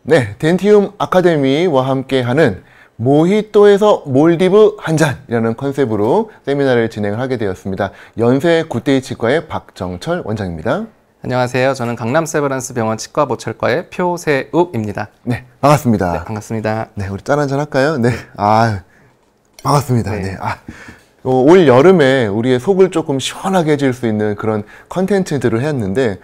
네, 덴티움 아카데미와 함께하는 모히또에서 몰디브 한 잔이라는 컨셉으로 세미나를 진행을 하게 되었습니다. 연세 굿데이 치과의 박정철 원장입니다. 안녕하세요. 저는 강남 세브란스 병원 치과보철과의 표세욱입니다. 네, 반갑습니다. 네, 반갑습니다. 네, 우리 짠 한잔 할까요? 네, 반갑습니다. 네. 네, 올 여름에 우리의 속을 조금 시원하게 해줄 수 있는 그런 컨텐츠들을 했는데,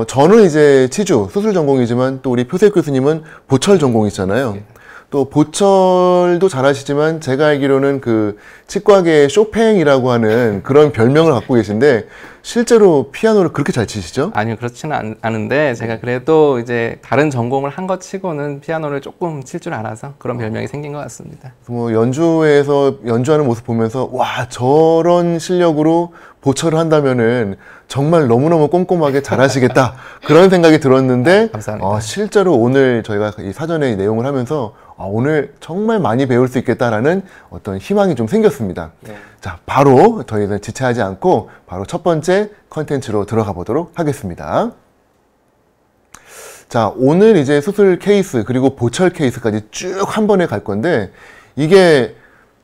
저는 이제 치주, 수술 전공이지만 또 우리 표세욱 교수님은 보철 전공이잖아요. 네. 또 보철도 잘 아시지만 제가 알기로는 그 치과계의 쇼팽이라고 하는 그런 별명을 갖고 계신데 실제로 피아노를 그렇게 잘 치시죠? 아니요, 그렇지는 않은데 제가 그래도 이제 다른 전공을 한 것 치고는 피아노를 조금 칠 줄 알아서 그런 별명이 생긴 것 같습니다. 뭐 연주회에서 연주하는 모습 보면서 와, 저런 실력으로 보철을 한다면은 정말 너무너무 꼼꼼하게 잘하시겠다 그런 생각이 들었는데 감사합니다. 실제로 오늘 저희가 이 사전에 이 내용을 하면서 오늘 정말 많이 배울 수 있겠다라는 어떤 희망이 좀 생겼습니다. 네. 자, 바로 저희는 지체하지 않고 바로 첫 번째 컨텐츠로 들어가 보도록 하겠습니다. 자, 오늘 이제 수술 케이스 그리고 보철 케이스까지 쭉 한 번에 갈 건데 이게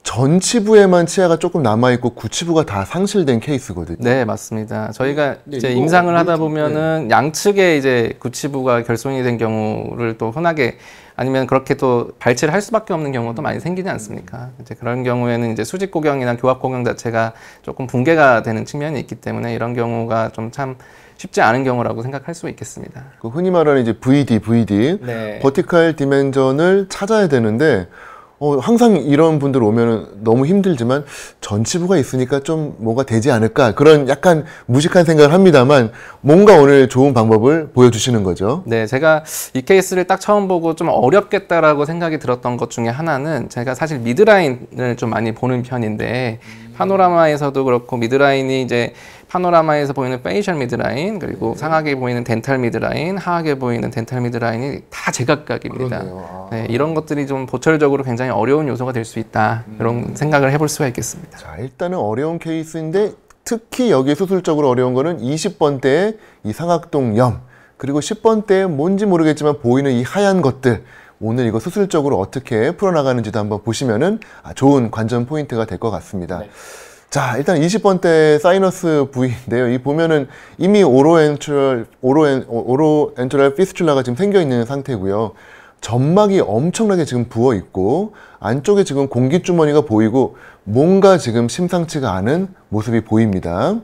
전치부에만 치아가 조금 남아있고 구치부가 다 상실된 케이스거든요. 네, 맞습니다. 저희가 네, 이제 이거 임상을 하다 네. 보면은 양측에 이제 구치부가 결손이 된 경우를 또 흔하게 아니면 그렇게 또 발치를 할 수밖에 없는 경우도 많이 생기지 않습니까? 이제 그런 경우에는 이제 수직고경이나 교합고경 자체가 조금 붕괴가 되는 측면이 있기 때문에 이런 경우가 좀 참 쉽지 않은 경우라고 생각할 수 있겠습니다. 그 흔히 말하는 이제 VD, 네. 버티컬 디멘전을 찾아야 되는데 항상 이런 분들 오면은 너무 힘들지만 전치부가 있으니까 좀 뭐가 되지 않을까 그런 약간 무식한 생각을 합니다만 뭔가 오늘 좋은 방법을 보여주시는 거죠. 네, 제가 이 케이스를 딱 처음 보고 좀 어렵겠다라고 생각이 들었던 것 중에 하나는 제가 사실 미드라인을 좀 많이 보는 편인데 파노라마에서도 그렇고 미드라인이 이제 파노라마에서 보이는 페이셜 미드라인 그리고 상하게 보이는 덴탈 미드라인, 하하게 보이는 덴탈 미드라인이 다 제각각입니다. 네, 이런 것들이 좀 보철적으로 굉장히 어려운 요소가 될 수 있다. 이런 생각을 해볼 수가 있겠습니다. 자, 일단은 어려운 케이스인데 특히 여기 수술적으로 어려운 거는 20번대의 이 상악동염 그리고 10번대에 뭔지 모르겠지만 보이는 이 하얀 것들 오늘 이거 수술적으로 어떻게 풀어나가는지도 한번 보시면은 좋은 관전 포인트가 될 것 같습니다. 네. 자, 일단 20번대 사이너스 부위인데요. 이 보면은 이미 오로엔트럴 피스출라가 지금 생겨 있는 상태고요. 점막이 엄청나게 지금 부어 있고 안쪽에 지금 공기주머니가 보이고 뭔가 지금 심상치가 않은 모습이 보입니다.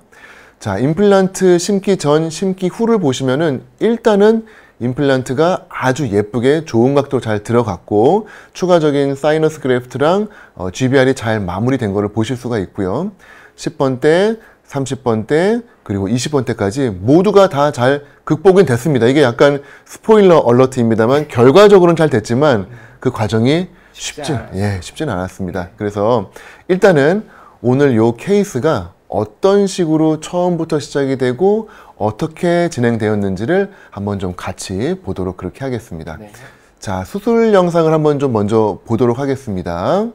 자, 임플란트 심기 전, 심기 후를 보시면은 일단은 임플란트가 아주 예쁘게 좋은 각도로 잘 들어갔고 추가적인 사이너스 그래프트랑 GBR이 잘 마무리된 거를 보실 수가 있고요. 10번대, 30번대, 그리고 20번대까지 모두가 다 잘 극복은 됐습니다. 이게 약간 스포일러 얼러트입니다만 결과적으로는 잘 됐지만 그 과정이 쉽진 않았습니다. 그래서 일단은 오늘 요 케이스가 어떤 식으로 처음부터 시작이 되고 어떻게 진행되었는지를 한번 좀 같이 보도록 그렇게 하겠습니다. 네. 자, 수술 영상을 한번 좀 먼저 보도록 하겠습니다.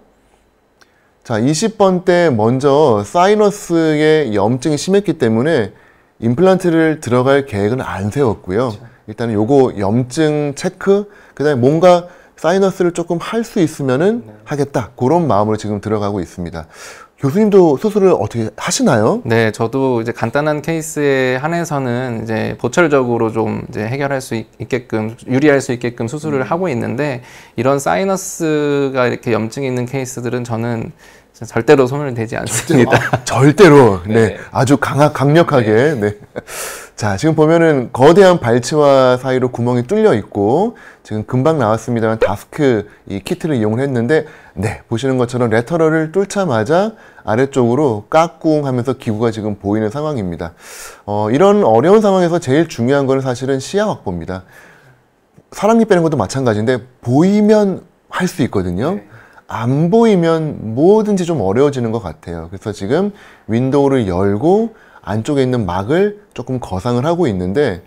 자, 20번대 먼저 사이너스의 염증이 심했기 때문에 임플란트를 들어갈 계획은 안 세웠고요. 그렇죠. 일단은 요거 염증 체크, 그 다음에 뭔가 사이너스를 조금 할 수 있으면은 하겠다. 그런 마음으로 지금 들어가고 있습니다. 교수님도 수술을 어떻게 하시나요? 네, 저도 이제 간단한 케이스에 한해서는 이제 보철적으로 좀 이제 해결할 수 있게끔, 유리할 수 있게끔 수술을 하고 있는데 이런 사이너스가 이렇게 염증이 있는 케이스들은 저는 절대로 손을 대지 않습니다. 절대로. 네. 네. 아주 강력하게. 네. 자, 지금 보면은 거대한 발치와 사이로 구멍이 뚫려 있고 지금 금방 나왔습니다만 다스크 이 키트를 이용을 했는데 네, 보시는 것처럼 레터럴을 뚫자마자 아래쪽으로 까꿍 하면서 기구가 지금 보이는 상황입니다. 이런 어려운 상황에서 제일 중요한 거는 사실은 시야 확보입니다. 사랑니 빼는 것도 마찬가지인데 보이면 할 수 있거든요. 네. 안 보이면 뭐든지 좀 어려워지는 것 같아요. 그래서 지금 윈도우를 열고 안쪽에 있는 막을 조금 거상을 하고 있는데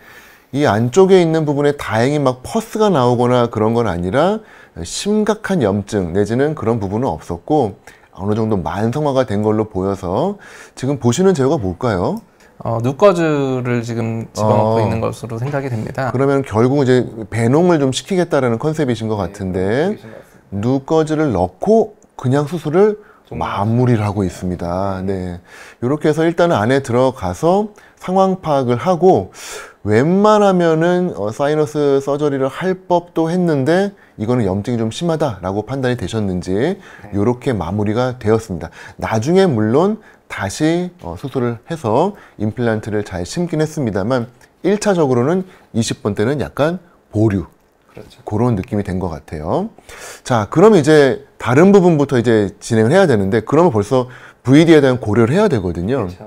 이 안쪽에 있는 부분에 다행히 막 퍼스가 나오거나 그런 건 아니라 심각한 염증 내지는 그런 부분은 없었고 어느 정도 만성화가 된 걸로 보여서 지금 보시는 제어가 뭘까요? 누꺼즈를 지금 집어넣고 있는 것으로 생각이 됩니다. 그러면 결국 이제 배농을 좀 시키겠다라는 컨셉이신 것 같은데 누꺼즈를 넣고 그냥 수술을 마무리를 하고 있습니다. 네, 이렇게 해서 일단은 안에 들어가서 상황 파악을 하고 웬만하면은 사이너스 서저리를 할 법도 했는데 이거는 염증이 좀 심하다라고 판단이 되셨는지 이렇게 마무리가 되었습니다. 나중에 물론 다시 수술을 해서 임플란트를 잘 심긴 했습니다만 1차적으로는 20번 때는 약간 보류, 그렇죠. 그런 느낌이 된 것 같아요. 자, 그럼 이제 다른 부분부터 이제 진행을 해야 되는데 그러면 벌써 VD에 대한 고려를 해야 되거든요. 그렇죠.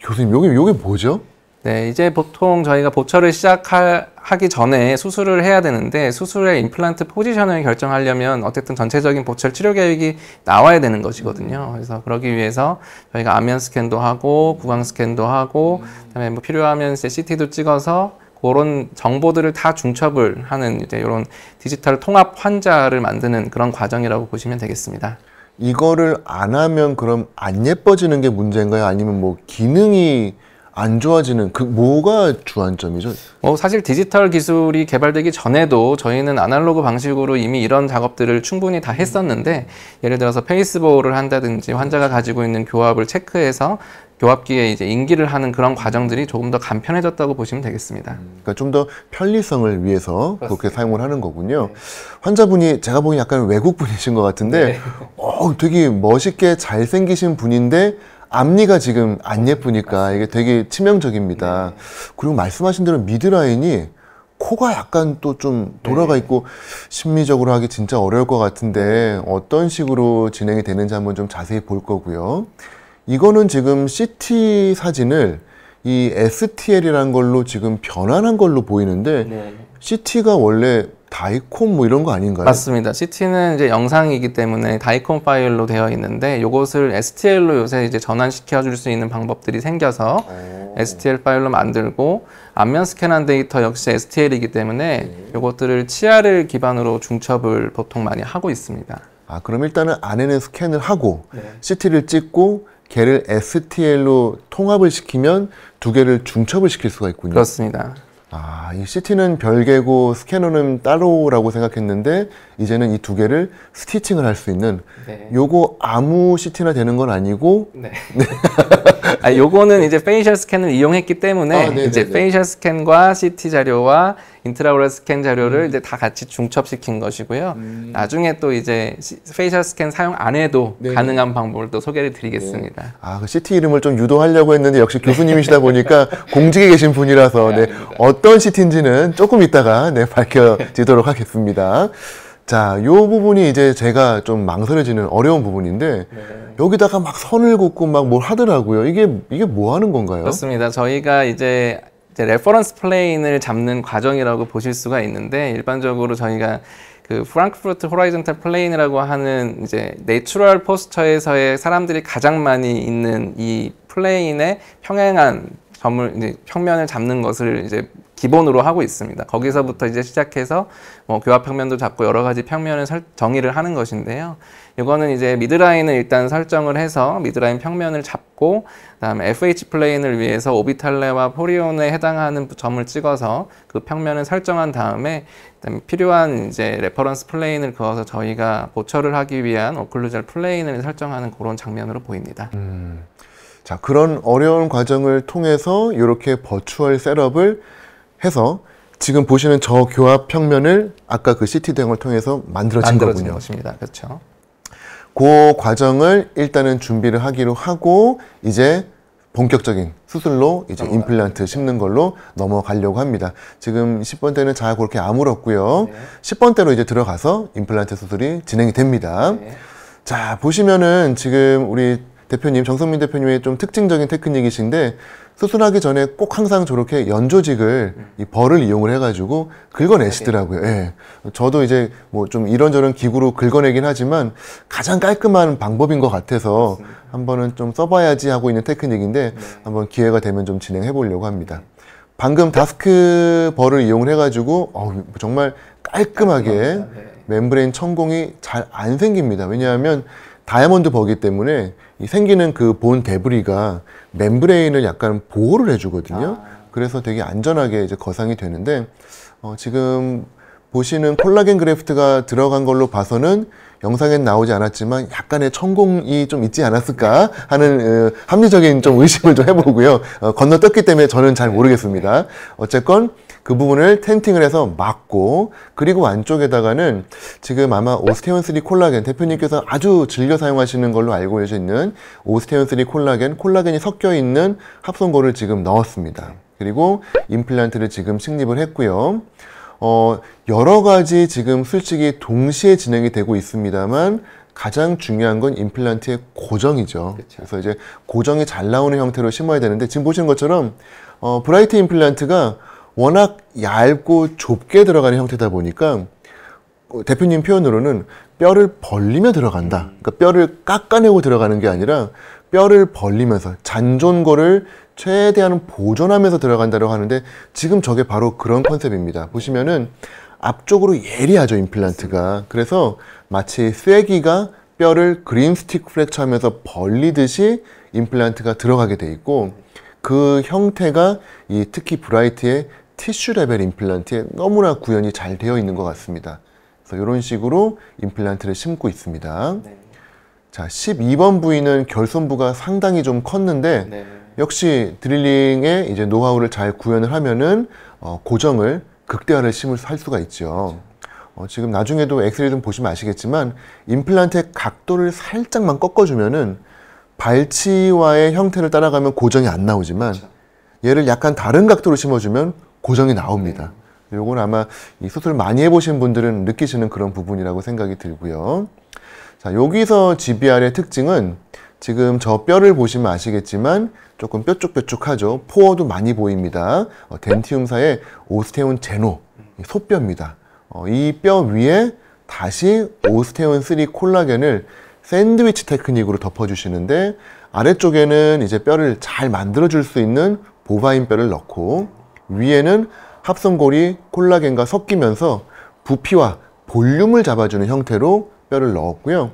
교수님, 요게 뭐죠? 네, 이제 보통 저희가 보철을 시작하기 전에 수술을 해야 되는데 수술의 임플란트 포지션을 결정하려면 어쨌든 전체적인 보철 치료 계획이 나와야 되는 것이거든요. 그래서 그러기 위해서 저희가 안면 스캔도 하고 구강 스캔도 하고 그다음에 뭐 필요하면 이제 CT도 찍어서 그런 정보들을 다 중첩을 하는 이제 이런 디지털 통합 환자를 만드는 그런 과정이라고 보시면 되겠습니다. 이거를 안 하면 그럼 안 예뻐지는 게 문제인가요? 아니면 뭐 기능이 안 좋아지는 뭐가 주안점이죠? 사실 디지털 기술이 개발되기 전에도 저희는 아날로그 방식으로 이미 이런 작업들을 충분히 다 했었는데 예를 들어서 페이스보호를 한다든지 환자가 가지고 있는 교합을 체크해서 교합기에 이제 인기를 하는 그런 과정들이 조금 더 간편해졌다고 보시면 되겠습니다. 그러니까 좀 더 편리성을 위해서 그렇습니다. 그렇게 사용을 하는 거군요. 네. 환자분이 제가 보기엔 약간 외국 분이신 것 같은데 되게 멋있게 잘생기신 분인데 앞니가 지금 안 예쁘니까 이게 되게 치명적입니다. 그리고 말씀하신 대로 미드라인이 코가 약간 또 좀 돌아가 있고 심미적으로 하기 진짜 어려울 것 같은데 어떤 식으로 진행이 되는지 한번 좀 자세히 볼 거고요. 이거는 지금 CT 사진을 이 STL이라는 걸로 지금 변환한 걸로 보이는데 CT가 원래 다이콘 뭐 이런 거 아닌가요? 맞습니다. CT는 이제 영상이기 때문에 다이콘 파일로 되어 있는데 이것을 STL로 요새 이제 전환시켜 줄 수 있는 방법들이 생겨서 STL 파일로 만들고 안면 스캔한 데이터 역시 STL이기 때문에 이것들을 치아를 기반으로 중첩을 보통 많이 하고 있습니다. 아, 그럼 일단은 안에는 스캔을 하고 CT를 찍고 걔를 STL로 통합을 시키면 두 개를 중첩을 시킬 수가 있군요. 그렇습니다. 아, 이 CT는 별개고 스캐너는 따로라고 생각했는데 이제는 이 두 개를 스티칭을 할 수 있는 요거 아무 CT나 되는 건 아니고 요거는 이제 페이셜 스캔을 이용했기 때문에 이제 페이셜 스캔과 CT 자료와 인트라오럴 스캔 자료를 이제 다 같이 중첩시킨 것이고요. 나중에 또 이제 페이셜 스캔 사용 안 해도 가능한 방법을 또 소개를 드리겠습니다. 아, 그 CT 이름을 좀 유도하려고 했는데 역시 교수님이시다 보니까 공직에 계신 분이라서 어떤 CT인지는 조금 이따가 밝혀지도록 하겠습니다. 자, 요 부분이 이제 제가 좀 망설여지는 어려운 부분인데 여기다가 막 선을 긋고 막 뭘 하더라고요. 이게 뭐 하는 건가요? 그렇습니다. 저희가 이제 레퍼런스 플레인을 잡는 과정이라고 보실 수가 있는데 일반적으로 저희가 그 프랑크푸르트 호라이즌탈 플레인이라고 하는 이제 내추럴 포스처에서의 사람들이 가장 많이 있는 이 플레인의 평행한 점을 이제 평면을 잡는 것을 이제 기본으로 하고 있습니다. 거기서부터 이제 시작해서 뭐 교합 평면도 잡고 여러 가지 평면을 정의를 하는 것인데요. 이거는 이제 미드라인을 일단 설정을 해서 미드라인 평면을 잡고 그다음에 FH 플레인을 위해서 오비탈레와 포리온에 해당하는 점을 찍어서 그 평면을 설정한 다음에 그다음에 필요한 이제 레퍼런스 플레인을 그어서 저희가 보철을 하기 위한 오클루절 플레인을 설정하는 그런 장면으로 보입니다. 자, 그런 어려운 과정을 통해서 이렇게 버추얼 셋업을 해서 지금 보시는 저 교합 평면을 아까 그 CT 대응을 통해서 만들어진 거군요. 것입니다. 그렇죠. 그 과정을 일단은 준비를 하기로 하고 이제 본격적인 수술로 이제 임플란트 심는 걸로 넘어가려고 합니다. 지금 10번 때는 잘 그렇게 아물었고요. 10번 때로 이제 들어가서 임플란트 수술이 진행이 됩니다. 자, 보시면은 지금 우리 대표님, 정성민 대표님의 좀 특징적인 테크닉이신데 수술하기 전에 꼭 항상 저렇게 연조직을 이 벌을 이용을 해가지고 긁어내시더라고요. 예. 저도 이제 뭐 좀 이런저런 기구로 긁어내긴 하지만 가장 깔끔한 방법인 것 같아서 한번은 좀 써봐야지 하고 있는 테크닉인데 한번 기회가 되면 좀 진행해 보려고 합니다. 방금 다스크 벌을 이용을 해가지고 정말 깔끔하게 멤브레인 천공이 잘 안 생깁니다. 왜냐하면 다이아몬드 버기 때문에 이 생기는 그 본 데브리가 멤브레인을 약간 보호를 해주거든요. 그래서 되게 안전하게 이제 거상이 되는데 지금 보시는 콜라겐 그래프트가 들어간 걸로 봐서는 영상엔 나오지 않았지만 약간의 천공이 좀 있지 않았을까 하는 합리적인 좀 의심을 좀 해보고요. 건너떴기 때문에 저는 잘 모르겠습니다. 어쨌건 그 부분을 텐팅을 해서 막고, 그리고 안쪽에다가는 지금 아마 오스테온3 콜라겐, 대표님께서 아주 즐겨 사용하시는 걸로 알고 있는 오스테온3 콜라겐이 섞여 있는 합성고를 지금 넣었습니다. 그리고 임플란트를 지금 식립을 했고요. 여러 가지 지금 솔직히 동시에 진행이 되고 있습니다만 가장 중요한 건 임플란트의 고정이죠. 그쵸. 그래서 이제 고정이 잘 나오는 형태로 심어야 되는데, 지금 보시는 것처럼 브라이트 임플란트가 워낙 얇고 좁게 들어가는 형태다 보니까 대표님 표현으로는 뼈를 벌리며 들어간다. 그러니까 뼈를 깎아내고 들어가는 게 아니라 뼈를 벌리면서 잔존고를 최대한 보존하면서 들어간다고 하는데, 지금 저게 바로 그런 컨셉입니다. 보시면은 앞쪽으로 예리하죠, 임플란트가. 그래서 마치 쐐기가 뼈를 그린 스틱 프랙처 하면서 벌리듯이 임플란트가 들어가게 돼 있고, 그 형태가 이 특히 브라이트의 티슈 레벨 임플란트에 너무나 구현이 잘 되어 있는 것 같습니다. 그래서 이런 식으로 임플란트를 심고 있습니다. 네. 자, 12번 부위는 결손부가 상당히 좀 컸는데, 네. 역시 드릴링의 이제 노하우를 잘 구현을 하면은 고정을 극대화를 할 수가 있죠. 지금 나중에도 엑스레이 좀 보시면 아시겠지만 임플란트의 각도를 살짝만 꺾어주면은 발치와의 형태를 따라가면 고정이 안 나오지만, 얘를 약간 다른 각도로 심어주면 고정이 나옵니다. 요건 아마 이 수술 많이 해보신 분들은 느끼시는 그런 부분이라고 생각이 들고요. 자, 여기서 GBR의 특징은 지금 저 뼈를 보시면 아시겠지만 조금 뾰족뾰족하죠. 포어도 많이 보입니다. 덴티움사의 오스테온 제노, 소뼈입니다. 이 뼈 위에 다시 오스테온3 콜라겐을 샌드위치 테크닉으로 덮어주시는데, 아래쪽에는 이제 뼈를 잘 만들어줄 수 있는 보바인 뼈를 넣고, 위에는 합성골이 콜라겐과 섞이면서 부피와 볼륨을 잡아주는 형태로 뼈를 넣었고요.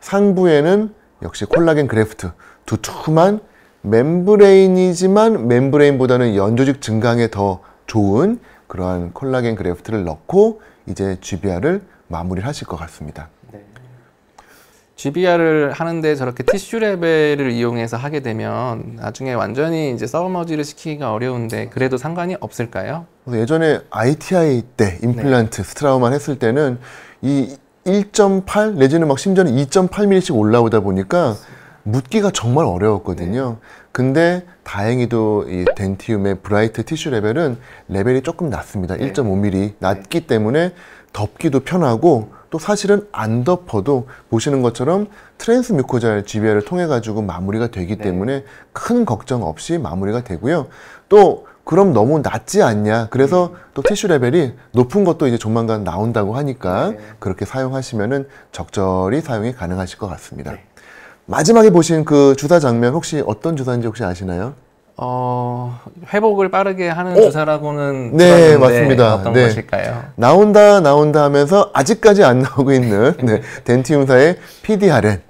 상부에는 역시 콜라겐 그래프트, 두툼한 멤브레인이지만 멤브레인보다는 연조직 증강에 더 좋은 그러한 콜라겐 그래프트를 넣고 이제 GBR을 마무리를 하실 것 같습니다. 네. GBR을 하는데 저렇게 티슈 레벨을 이용해서 하게 되면 나중에 완전히 이제 서머지를 시키기가 어려운데 그래도 상관이 없을까요? 그래서 예전에 ITI 때 임플란트 스트라우만 했을 때는 이 1.8 내지는 막 심지어는 2.8mm씩 올라오다 보니까 묻기가 정말 어려웠거든요. 근데 다행히도 이 덴티움의 브라이트 티슈 레벨이 조금 낮습니다. 1.5mm 낮기 때문에 덮기도 편하고, 또 사실은 안 덮어도 보시는 것처럼 트랜스 뮤코잘 GBR을 통해 가지고 마무리가 되기 때문에 큰 걱정 없이 마무리가 되고요. 또 그럼 너무 낮지 않냐, 그래서 또 티슈 레벨이 높은 것도 이제 조만간 나온다고 하니까 그렇게 사용하시면은 적절히 사용이 가능하실 것 같습니다. 마지막에 보신 그 주사 장면 혹시 어떤 주사인지 혹시 아시나요? 회복을 빠르게 하는 주사라고는 네, 들었는데 맞습니다. 어떤 네. 것일까요? 나온다 하면서 아직까지 안 나오고 있는 덴티움사의 PDRN,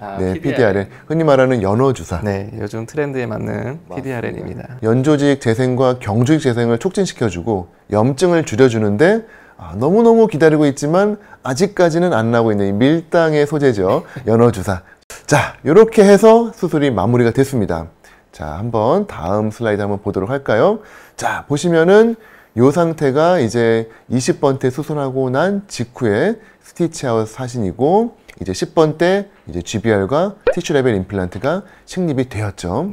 PDRN, 흔히 말하는 연어 주사. 네, 요즘 트렌드에 맞는 PDRN입니다. 연조직 재생과 경조직 재생을 촉진시켜주고 염증을 줄여주는데, 너무너무 기다리고 있지만 아직까지는 안 나오고 있는 이 밀당의 소재죠. 연어 주사. 자, 이렇게 해서 수술이 마무리가 됐습니다. 자, 한번 다음 슬라이드 한번 보도록 할까요? 자, 보시면은 이 상태가 이제 20번 때 수술하고 난 직후에 스티치아웃 사진이고, 이제 10번 때 이제 GBR과 티슈 레벨 임플란트가 식립이 되었죠.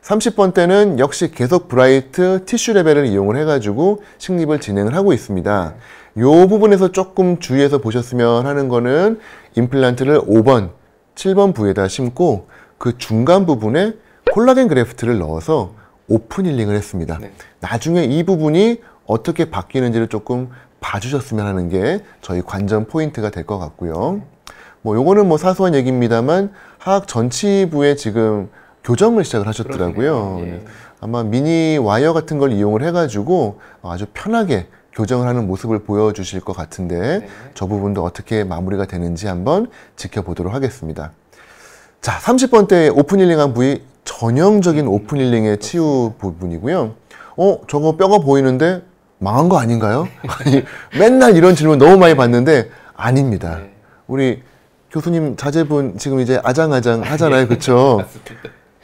30번 때는 역시 계속 브라이트 티슈 레벨을 이용을 해가지고 식립을 진행을 하고 있습니다. 이 부분에서 조금 주의해서 보셨으면 하는 거는 임플란트를 5번, 7번 부위에다 심고 그 중간 부분에 콜라겐 그래프트를 넣어서 오픈 힐링을 했습니다. 나중에 이 부분이 어떻게 바뀌는지를 조금 봐주셨으면 하는 게 저희 관전 포인트가 될 것 같고요. 뭐 요거는 뭐 사소한 얘기입니다만 하악 전치부에 지금 교정을 시작을 하셨더라고요. 아마 미니 와이어 같은 걸 이용을 해가지고 아주 편하게 교정을 하는 모습을 보여주실 것 같은데 저 부분도 어떻게 마무리가 되는지 한번 지켜보도록 하겠습니다. 자, 30번대 오픈힐링한 부위 전형적인 오픈힐링의 치유 부분이고요. 저거 뼈가 보이는데 망한 거 아닌가요? 아니, 맨날 이런 질문 너무 많이 받는데 아닙니다. 네. 우리 교수님 자제분 지금 이제 아장아장 하잖아요. 그렇죠? 맞습니다.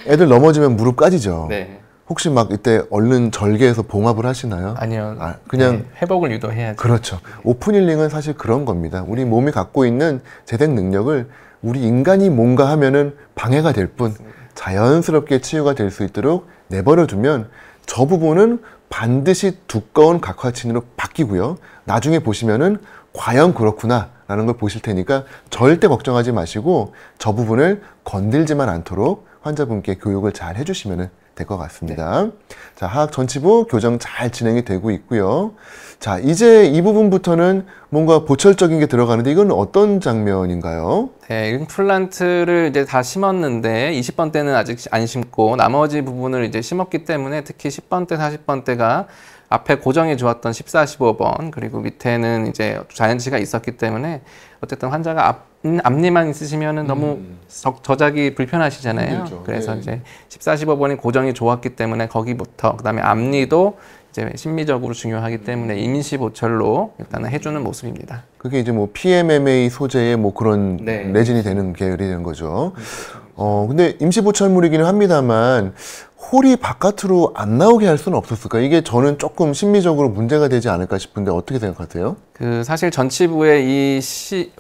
애들 넘어지면 무릎 까지죠. 네. 혹시 막 이때 얼른 절개해서 봉합을 하시나요? 아니요. 그냥 네, 회복을 유도해야죠. 그렇죠. 오픈힐링은 사실 그런 겁니다. 우리 몸이 갖고 있는 재생 능력을 우리 인간이 뭔가 하면은 방해가 될 뿐 자연스럽게 치유가 될 수 있도록 내버려 두면 저 부분은 반드시 두꺼운 각화친으로 바뀌고요. 나중에 보시면은 과연 그렇구나 라는 걸 보실 테니까 절대 걱정하지 마시고 저 부분을 건들지만 않도록 환자분께 교육을 잘 해주시면 될 것 같습니다. 네. 자, 하악 전치부 교정 잘 진행이 되고 있고요. 자, 이제 이 부분부터는 뭔가 보철적인 게 들어가는데 이건 어떤 장면인가요? 네, 임플란트를 이제 다 심었는데 20번 때는 아직 안 심고 나머지 부분을 이제 심었기 때문에 특히 10번 때, 40번 때가 앞에 고정이 좋았던 14, 15번 그리고 밑에는 이제 자연치가 있었기 때문에 어쨌든 환자가 앞니만 있으시면은 너무 저작이 불편하시잖아요. 힘들죠. 그래서 네. 이제 14, 15번이 고정이 좋았기 때문에 거기부터 그다음에 앞니도 이제 심미적으로 중요하기 때문에 임시 보철로 일단은 해주는 모습입니다. 그게 이제 뭐 PMMA 소재의 뭐 그런 네. 레진이 되는 계열이 되는 거죠. 근데 임시 보철물이기는 합니다만 홀이 바깥으로 안 나오게 할 수는 없었을까? 이게 저는 조금 심미적으로 문제가 되지 않을까 싶은데 어떻게 생각하세요? 사실 전치부에 이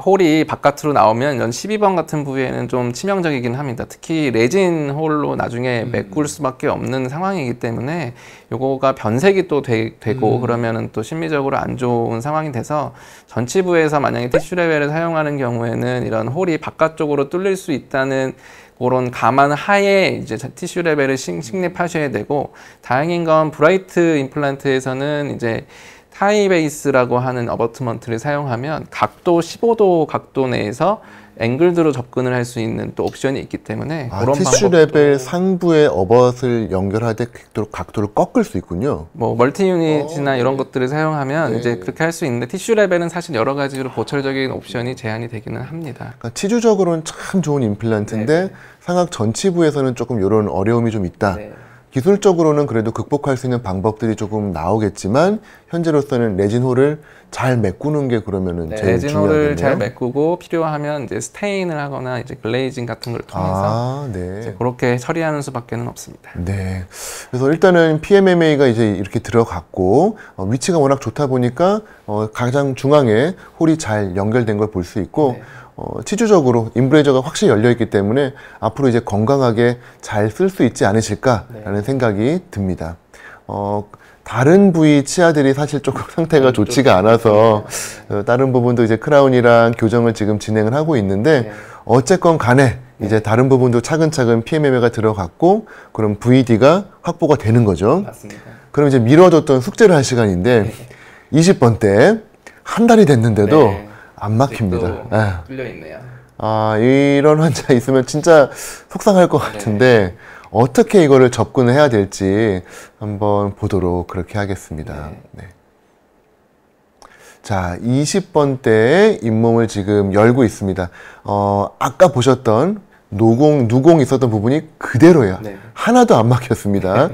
홀이 바깥으로 나오면 이런 12번 같은 부위에는 좀 치명적이긴 합니다. 특히 레진 홀로 나중에 메꿀 수밖에 없는 상황이기 때문에 요거가 변색이 또 되고 그러면은 또 심미적으로 안 좋은 상황이 돼서 전치부에서 만약에 티슈 레벨을 사용하는 경우에는 이런 홀이 바깥쪽으로 뚫릴 수 있다는 그런 감안 하에 이제 티슈 레벨을 식립하셔야 되고, 다행인 건 브라이트 임플란트에서는 이제 타이베이스라고 하는 어버트먼트를 사용하면 각도 15도 각도 내에서 앵글드로 접근을 할 수 있는 또 옵션이 있기 때문에 그런 티슈 방법도 레벨 상부에 어벗을 연결할 때 각도를 꺾을 수 있군요. 뭐 멀티 유닛이나 이런 것들을 사용하면 네. 이제 그렇게 할 수 있는데 티슈 레벨은 사실 여러 가지로 보철적인 옵션이 제한이 되기는 합니다. 그러니까 치주적으로는 참 좋은 임플란트인데 네. 상악 전치부에서는 조금 이런 어려움이 좀 있다. 네. 기술적으로는 그래도 극복할 수 있는 방법들이 조금 나오겠지만 현재로서는 레진홀을 잘 메꾸는 게 그러면은 제일 레진홀을 중요하겠네요. 잘 메꾸고 필요하면 이제 스테인을 하거나 이제 글레이징 같은 걸 통해서 네. 이제 그렇게 처리하는 수밖에는 없습니다. 네. 그래서 일단은 PMMA가 이제 이렇게 들어갔고 위치가 워낙 좋다 보니까 가장 중앙에 홀이 잘 연결된 걸 볼 수 있고 네. 치주적으로 인브레이저가 확실히 열려 있기 때문에 앞으로 이제 건강하게 잘 쓸 수 있지 않으실까라는 네. 생각이 듭니다. 다른 부위 치아들이 사실 조금 상태가 좋지가 않아서 다른 부분도 이제 크라운이랑 교정을 지금 진행을 하고 있는데 네. 어쨌건 간에 이제 다른 부분도 차근차근 PMMA가 들어갔고 그럼 VD가 확보가 되는 거죠. 맞습니다. 그럼 이제 미뤄뒀던 숙제를 할 시간인데 20번 때 한 달이 됐는데도 네. 안 막힙니다. 뚫려 있네요. 이런 환자 있으면 진짜 속상할 것 같은데 어떻게 이거를 접근을 해야 될지 한번 보도록 그렇게 하겠습니다. 네. 자, 20번 때 잇몸을 지금 열고 있습니다. 아까 보셨던 누공 있었던 부분이 그대로예요. 네. 하나도 안 막혔습니다.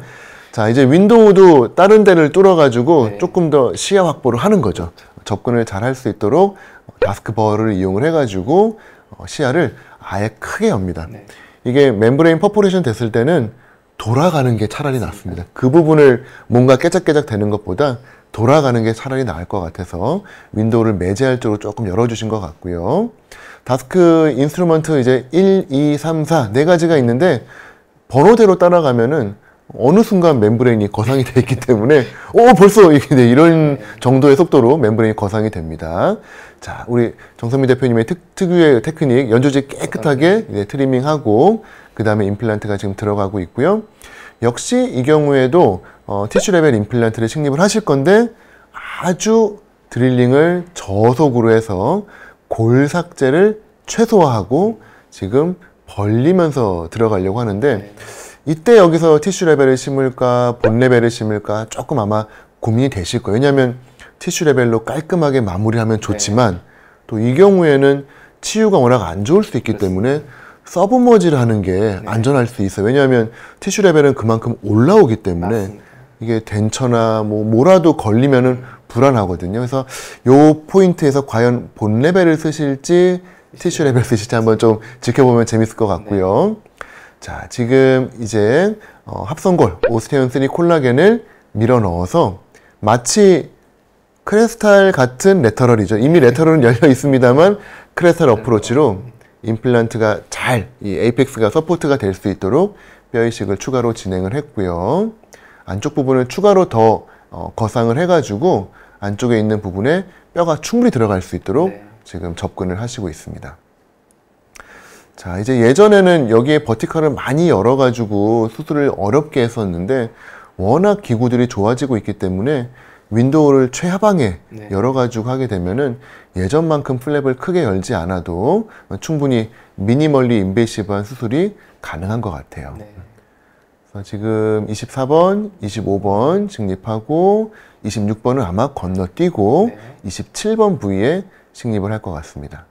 자, 이제 윈도우도 다른 데를 뚫어가지고 조금 더 시야 확보를 하는 거죠. 접근을 잘 할 수 있도록 다스크버를 이용을 해가지고 시야를 아예 크게 엽니다. 네. 이게 멤브레인 퍼포레이션 됐을 때는 돌아가는 게 차라리 낫습니다. 그 부분을 뭔가 깨작깨작 되는 것보다 돌아가는 게 차라리 나을 것 같아서 윈도우를 매제할 쪽으로 조금 열어주신 것 같고요. 다스크 인스트루먼트 이제 1, 2, 3, 4 네 가지가 있는데 번호대로 따라가면은 어느 순간 멤브레인이 거상이 되어 있기 때문에 벌써 이런 정도의 속도로 멤브레인이 거상이 됩니다. 자, 우리 정선미 대표님의 특유의 테크닉 연조지 깨끗하게 이제 트리밍하고 그 다음에 임플란트가 지금 들어가고 있고요. 역시 이 경우에도 티슈 레벨 임플란트를 식립을 하실 건데 아주 드릴링을 저속으로 해서 골 삭제를 최소화하고 지금 벌리면서 들어가려고 하는데 이때 여기서 티슈 레벨을 심을까 본 레벨을 심을까 조금 아마 고민이 되실 거예요. 왜냐하면 티슈 레벨로 깔끔하게 마무리하면 좋지만 또 이 경우에는 치유가 워낙 안 좋을 수 있기 때문에 서브머지를 하는 게 안전할 수 있어요. 왜냐하면 티슈 레벨은 그만큼 올라오기 때문에 맞습니다. 이게 덴처나 뭐라도 걸리면은 불안하거든요. 그래서 요 포인트에서 과연 본 레벨을 쓰실지 티슈 레벨 쓰실지 한번 좀 지켜보면 재밌을 것 같고요. 자, 지금 이제 합성골 오스테온 3 콜라겐을 밀어 넣어서 마치 크레스탈 같은 레터럴이죠. 이미 레터럴은 열려 있습니다만 크레스탈 어프로치로 임플란트가 잘 이 에이펙스가 서포트가 될 수 있도록 뼈 이식을 추가로 진행을 했고요. 안쪽 부분을 추가로 더 거상을 해가지고 안쪽에 있는 부분에 뼈가 충분히 들어갈 수 있도록 지금 접근을 하시고 있습니다. 자, 이제 예전에는 여기에 버티컬을 많이 열어가지고 수술을 어렵게 했었는데 워낙 기구들이 좋아지고 있기 때문에 윈도우를 최하방에 열어가지고 하게 되면은 예전만큼 플랩을 크게 열지 않아도 충분히 미니멀리 인베이시브한 수술이 가능한 것 같아요. 그래서 지금 24번, 25번 식립하고 26번은 아마 건너뛰고 27번 부위에 식립을 할 것 같습니다.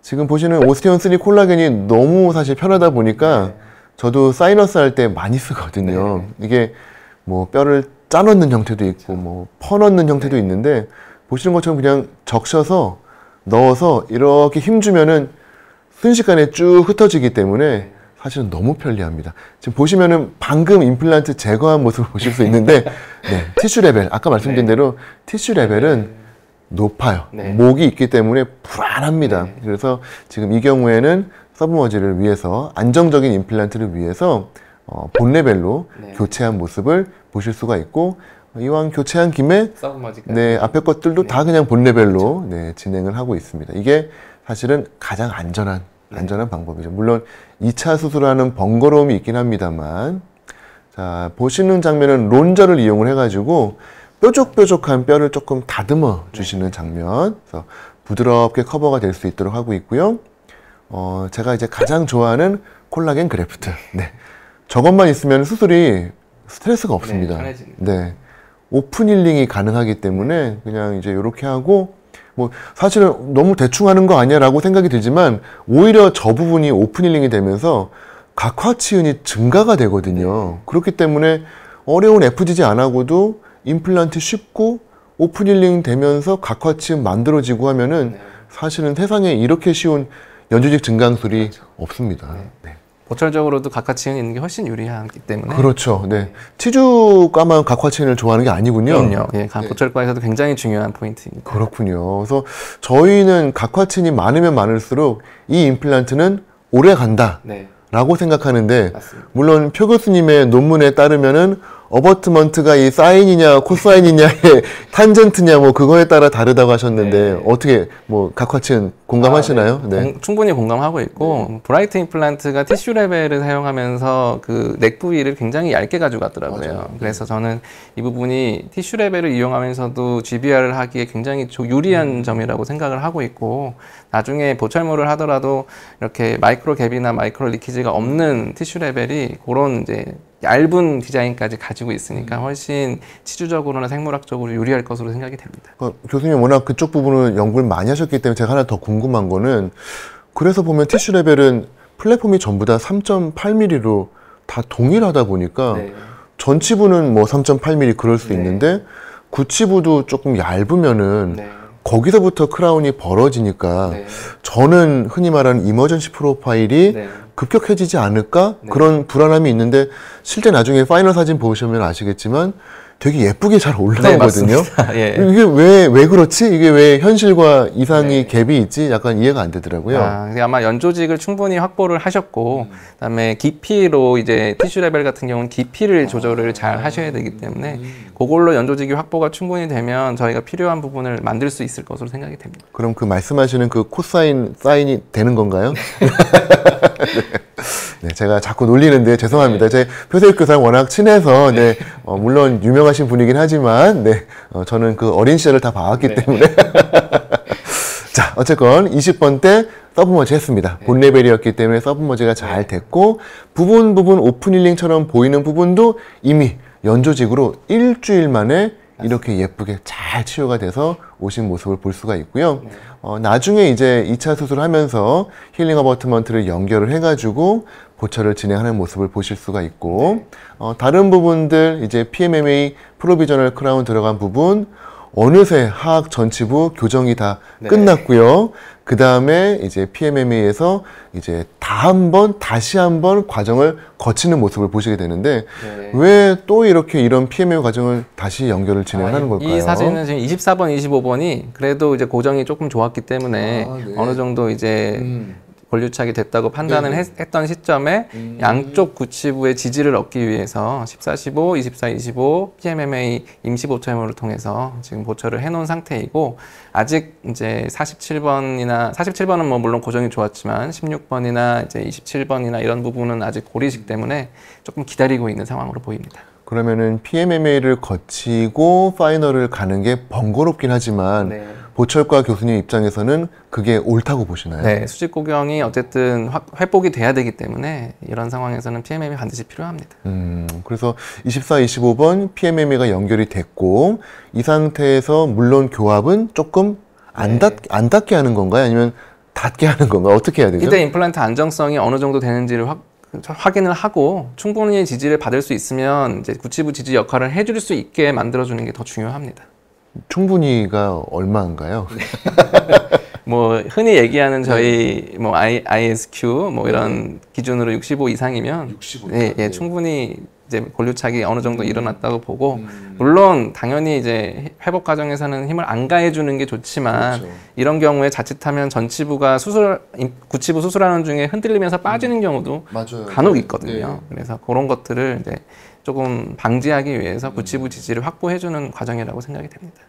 지금 보시는 오스테온 3 콜라겐이 너무 사실 편하다 보니까 저도 사이너스 할 때 많이 쓰거든요. 이게 뭐 뼈를 짜 넣는 형태도 있고 뭐 퍼 넣는 형태도 있는데 보시는 것처럼 그냥 적셔서 넣어서 이렇게 힘주면은 순식간에 쭉 흩어지기 때문에 사실은 너무 편리합니다. 지금 보시면은 방금 임플란트 제거한 모습을 보실 수 있는데 티슈 레벨 아까 말씀드린 대로 티슈 레벨은 높아요. 목이 있기 때문에 불안합니다. 그래서 지금 이 경우에는 서브머지를 위해서 안정적인 임플란트를 위해서 본 레벨로 교체한 모습을 보실 수가 있고 이왕 교체한 김에 앞에 것들도 다 그냥 본 레벨로 진행을 하고 있습니다. 이게 사실은 가장 안전한 방법이죠. 물론 2차 수술하는 번거로움이 있긴 합니다만 자, 보시는 장면은 론저를 이용을 해가지고 뾰족뾰족한 뼈를 조금 다듬어 주시는 장면. 그래서 부드럽게 커버가 될 수 있도록 하고 있고요. 제가 이제 가장 좋아하는 콜라겐 그래프트. 저것만 있으면 수술이 스트레스가 없습니다. 오픈 힐링이 가능하기 때문에 그냥 이제 이렇게 하고 뭐 사실은 너무 대충 하는 거 아니야 라고 생각이 들지만 오히려 저 부분이 오픈 힐링이 되면서 각화치은이 증가가 되거든요. 그렇기 때문에 어려운 FGG 안 하고도 임플란트 쉽고 오픈 힐링 되면서 각화치은 만들어지고 하면은 사실은 세상에 이렇게 쉬운 연조직 증강술이 없습니다. 보철적으로도 각화치은이 있는 게 훨씬 유리하기 때문에 그렇죠. 치주과만 각화치은을 좋아하는 게 아니군요. 그럼요. 보철과에서도 굉장히 중요한 포인트입니다. 그렇군요. 그래서 저희는 각화치은이 많으면 많을수록 이 임플란트는 오래 간다 라고 생각하는데 물론 표 교수님의 논문에 따르면은 어버트먼트가 이 사인이냐 코사인이냐의 탄젠트냐 뭐 그거에 따라 다르다고 하셨는데 어떻게 뭐 각화치은 공감하시나요? 충분히 공감하고 있고 브라이트 임플란트가 티슈 레벨을 사용하면서 그 넥 부위를 굉장히 얇게 가져갔더라고요. 그래서 저는 이 부분이 티슈 레벨을 이용하면서도 GBR을 하기에 굉장히 유리한 점이라고 생각을 하고 있고 나중에 보철모를 하더라도 이렇게 마이크로 갭이나 마이크로 리키지가 없는 티슈 레벨이 그런 이제 얇은 디자인까지 가지고 있으니까 훨씬 치주적으로나 생물학적으로 유리할 것으로 생각이 됩니다. 교수님 워낙 그쪽 부분을 연구를 많이 하셨기 때문에 제가 하나 더 궁금한 거는 그래서 보면 티슈 레벨은 플랫폼이 전부 다 3.8mm로 다 동일하다 보니까 전치부는 뭐 3.8mm 그럴 수 있는데 구치부도 조금 얇으면은 거기서부터 크라운이 벌어지니까 저는 흔히 말하는 이머전시 프로파일이 급격해지지 않을까? 그런 불안함이 있는데 실제 나중에 파이널 사진 보시면 아시겠지만 되게 예쁘게 잘 올라오거든요. 이게 왜 그렇지? 이게 왜 현실과 이상이 갭이 있지? 약간 이해가 안 되더라고요. 아마 연조직을 충분히 확보를 하셨고, 그다음에 깊이로 이제 티슈 레벨 같은 경우는 깊이를 조절을 잘 하셔야 되기 때문에 그걸로 연조직이 확보가 충분히 되면 저희가 필요한 부분을 만들 수 있을 것으로 생각이 됩니다. 그럼 그 말씀하시는 그 코사인 사인이 되는 건가요? 제가 자꾸 놀리는데 죄송합니다. 제 표세익 교사랑 워낙 친해서 물론 유명하신 분이긴 하지만 저는 그 어린 시절을 다 봐왔기 때문에 자 어쨌건 20번 때 서브머지 했습니다. 본 레벨이었기 때문에 서브머지가 잘 됐고 부분 오픈 힐링처럼 보이는 부분도 이미 연조직으로 일주일 만에 이렇게 예쁘게 잘 치유가 돼서 오신 모습을 볼 수가 있고요. 나중에 이제 2차 수술을 하면서 힐링 어버트먼트를 연결을 해가지고 보철을 진행하는 모습을 보실 수가 있고, 다른 부분들 이제 PMMA 프로비저널 크라운 들어간 부분 어느새 하악 전치부 교정이 다 끝났고요. 그 다음에 이제 PMMA에서 이제 다시 한번 과정을 거치는 모습을 보시게 되는데, 왜 또 이렇게 이런 PMMA 과정을 다시 연결을 진행하는 걸까요? 이 사진은 지금 24번, 25번이 그래도 이제 고정이 조금 좋았기 때문에 어느 정도 이제 권류착이 됐다고 판단을 했던 시점에 양쪽 구치부의 지지를 얻기 위해서 14, 15, 24, 25 PMMA 임시 보철물을 통해서 지금 보철을 해놓은 상태이고, 아직 이제 47번은 뭐 물론 고정이 좋았지만 16번이나 이제 27번이나 이런 부분은 아직 고리식 때문에 조금 기다리고 있는 상황으로 보입니다. 그러면은 PMMA를 거치고 파이널을 가는 게 번거롭긴 하지만 보철과 교수님 입장에서는 그게 옳다고 보시나요? 네, 수직 고경이 어쨌든 회복이 돼야 되기 때문에 이런 상황에서는 PMMA 반드시 필요합니다. 그래서 24, 25번 PMMA가 연결이 됐고, 이 상태에서 물론 교합은 조금 안 닿게 하는 건가요? 아니면 닿게 하는 건가요? 어떻게 해야 되죠? 이때 임플란트 안정성이 어느 정도 되는지를 확인을 하고 충분히 지지를 받을 수 있으면 이제 구치부 지지 역할을 해줄 수 있게 만들어주는 게 더 중요합니다. 충분히가 얼마인가요? 뭐 흔히 얘기하는 저희 뭐 ISQ 뭐 이런 기준으로 65 이상이면 65 충분히 이제 골류착이 어느 정도 일어났다고 보고, 물론 당연히 이제 회복 과정에서는 힘을 안 가해주는 게 좋지만 이런 경우에 자칫하면 전치부가 구치부 수술하는 중에 흔들리면서 빠지는 경우도 간혹 있거든요. 그래서 그런 것들을 이제 조금 방지하기 위해서 구치부 지지를 확보해주는 과정이라고 생각이 됩니다.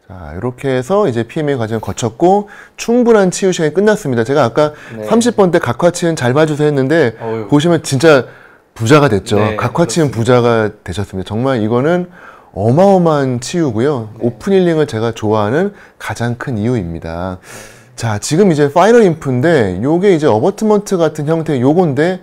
자, 이렇게 해서 이제 PMA 과정을 거쳤고 충분한 치유 시간이 끝났습니다. 제가 아까 30번 때 각화치은 잘 봐주세요 했는데 보시면 진짜 부자가 됐죠. 각화치은 부자가 되셨습니다. 정말 이거는 어마어마한 치유고요. 오픈 힐링을 제가 좋아하는 가장 큰 이유입니다. 자, 지금 이제 파이널 인프인데 요게 이제 어버트먼트 같은 형태의 요건데,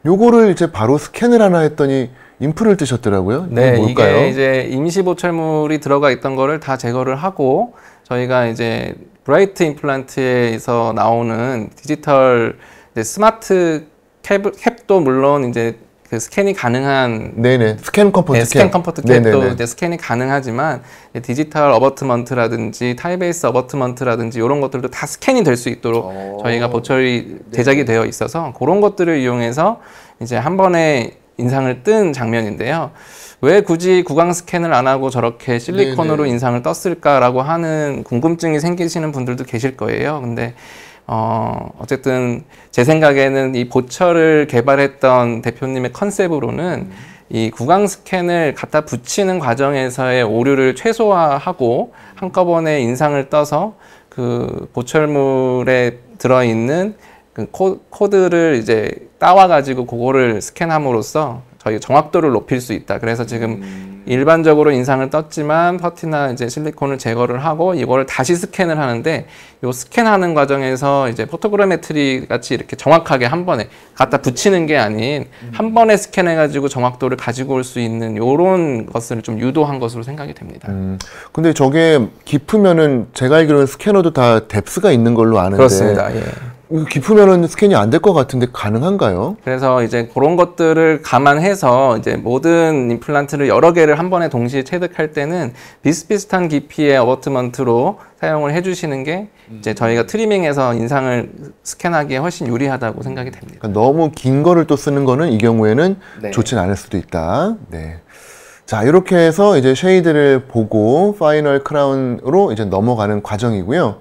요거를 이제 바로 스캔을 하나 했더니 인프를 뜨셨더라고요. 네, 뭘까요? 이게 이제 임시 보철물이 들어가 있던 거를 다 제거를 하고, 저희가 이제 브라이트 임플란트에서 나오는 디지털 이제 스마트 캡도 물론 이제 그 스캔이 가능한 스캔 컴포트 스캔 컴포트 캡도 이제 스캔이 가능하지만 디지털 어버트먼트라든지 타이베이스 어버트먼트라든지 이런 것들도 다 스캔이 될 수 있도록 저희가 보철이 제작이 되어 있어서 그런 것들을 이용해서 이제 한 번에 인상을 뜬 장면인데요. 왜 굳이 구강 스캔을 안 하고 저렇게 실리콘으로 인상을 떴을까라고 하는 궁금증이 생기시는 분들도 계실 거예요. 근데 어쨌든 제 생각에는 이 보철을 개발했던 대표님의 컨셉으로는 이 구강 스캔을 갖다 붙이는 과정에서의 오류를 최소화하고 한꺼번에 인상을 떠서 그 보철물에 들어있는 그 코드를 이제 따와가지고 그거를 스캔함으로써 저희 정확도를 높일 수 있다. 그래서 지금 일반적으로 인상을 떴지만 퍼티나 이제 실리콘을 제거를 하고 이거를 다시 스캔을 하는데, 요 스캔하는 과정에서 이제 포토그래메트리 같이 이렇게 정확하게 한 번에 갖다 붙이는 게 아닌 한 번에 스캔해가지고 정확도를 가지고 올 수 있는 요런 것을 좀 유도한 것으로 생각이 됩니다. 근데 저게 깊으면은 제가 알기로는 스캐너도 다 뎁스가 있는 걸로 아는데. 그렇습니다. 예. 깊으면은 스캔이 안 될 것 같은데 가능한가요? 그래서 이제 그런 것들을 감안해서 이제 모든 임플란트를 여러 개를 한 번에 동시에 체득할 때는 비슷비슷한 깊이의 어버트먼트로 사용을 해주시는 게 이제 저희가 트리밍해서 인상을 스캔하기에 훨씬 유리하다고 생각이 됩니다. 그러니까 너무 긴 거를 또 쓰는 거는 이 경우에는 좋진 않을 수도 있다. 자, 이렇게 해서 이제 쉐이드를 보고 파이널 크라운으로 이제 넘어가는 과정이고요.